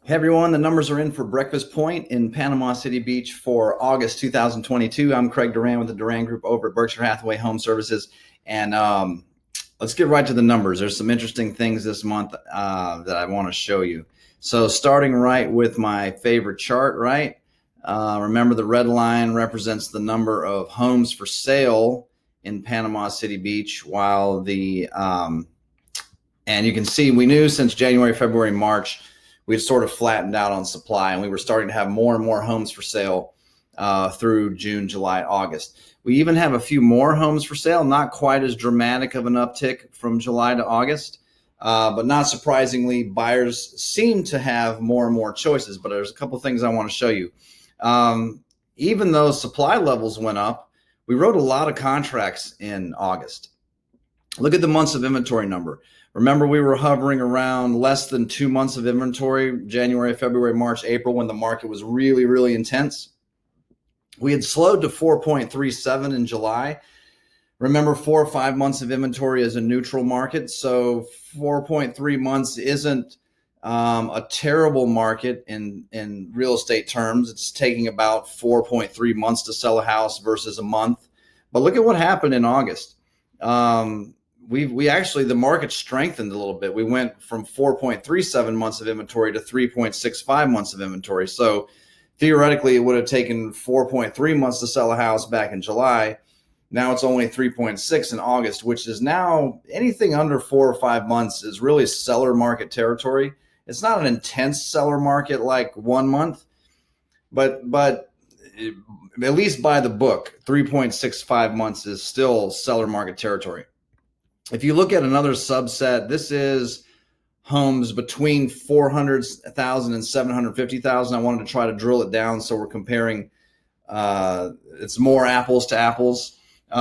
Hey everyone, the numbers are in for Breakfast Point in Panama City Beach for August 2022. I'm Craig Duran with the Duran Group over at Berkshire Hathaway Home Services. And let's get right to the numbers. There's some interesting things this month that I want to show you. So starting right with my favorite chart, right? Remember the red line represents the number of homes for sale in Panama City Beach, while and you can see we knew since January, February, March, we had sort of flattened out on supply, and we were starting to have more and more homes for sale through June, July, August. We even have a few more homes for sale, not quite as dramatic of an uptick from July to August, but not surprisingly, buyers seem to have more and more choices. But there's a couple of things I want to show you. Even though supply levels went up, we wrote a lot of contracts in August. Look at the months of inventory number. Remember, we were hovering around less than 2 months of inventory, January, February, March, April, when the market was really, really intense. We had slowed to 4.37 in July. Remember, 4 or 5 months of inventory is a neutral market. So 4.3 months isn't a terrible market in real estate terms. It's taking about 4.3 months to sell a house versus a month. But look at what happened in August. We actually, the market strengthened a little bit. We went from 4.37 months of inventory to 3.65 months of inventory. So theoretically, it would have taken 4.3 months to sell a house back in July. Now it's only 3.6 in August, which is now anything under 4 or 5 months is really seller market territory. It's not an intense seller market like 1 month, but at least by the book, 3.65 months is still seller market territory. If you look at another subset, this is homes between 400,000 and 750,000. I wanted to try to drill it down so we're comparing. It's more apples to apples.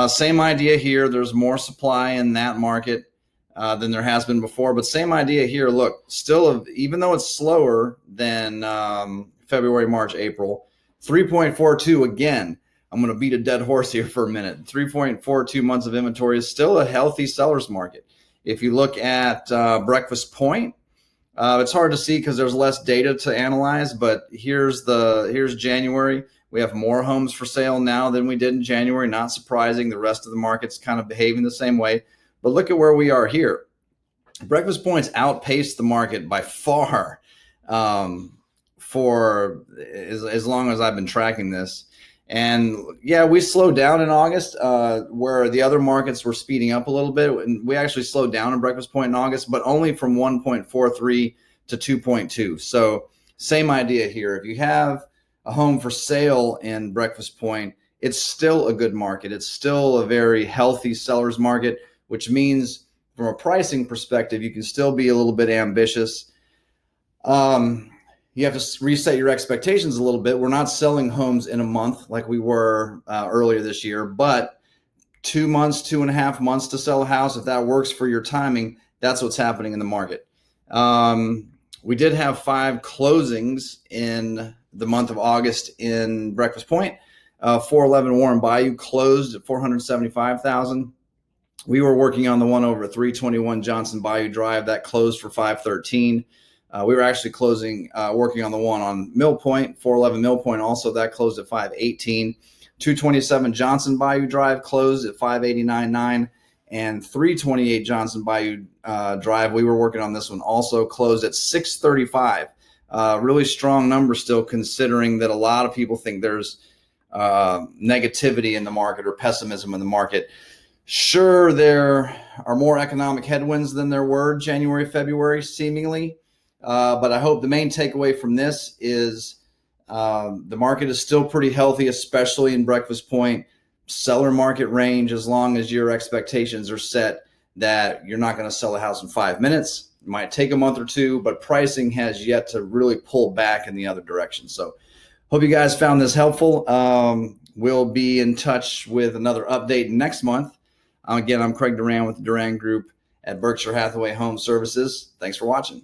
Same idea here. There's more supply in that market than there has been before, but same idea here. Look, still, even though it's slower than February, March, April, 3.42 again. I'm going to beat a dead horse here for a minute. 3.42 months of inventory is still a healthy seller's market. If you look at Breakfast Point, it's hard to see because there's less data to analyze, but here's January. We have more homes for sale now than we did in January. Not surprising. The rest of the market's kind of behaving the same way. But look at where we are here. Breakfast Point's outpaced the market by far for as long as I've been tracking this. And yeah, we slowed down in August where the other markets were speeding up a little bit. And we actually slowed down in Breakfast Point in August, but only from 1.43 to 2.2. So same idea here. If you have a home for sale in Breakfast Point, it's still a good market. It's still a very healthy seller's market, which means from a pricing perspective, you can still be a little bit ambitious. You have to reset your expectations a little bit. We're not selling homes in a month like we were earlier this year, but 2 months, 2.5 months to sell a house. If that works for your timing, that's what's happening in the market. We did have 5 closings in the month of August in Breakfast Point. 411 Warren Bayou closed at $475,000. We were working on the one over at 321 Johnson Bayou Drive that closed for $513,000. We were actually working on the one on Mill Point, 411 Mill Point. Also, that closed at $518,000. 227 Johnson Bayou Drive closed at $589,900, and 328 Johnson Bayou Drive. We were working on this one. Also closed at $635,000. Really strong number still, considering that a lot of people think there's negativity in the market or pessimism in the market. Sure, there are more economic headwinds than there were January, February, seemingly. But I hope the main takeaway from this is the market is still pretty healthy, especially in Breakfast Point. Seller market range, as long as your expectations are set that you're not going to sell a house in 5 minutes. It might take a month or two, but pricing has yet to really pull back in the other direction. So hope you guys found this helpful. We'll be in touch with another update next month. Again, I'm Craig Duran with the Duran Group at Berkshire Hathaway Home Services. Thanks for watching.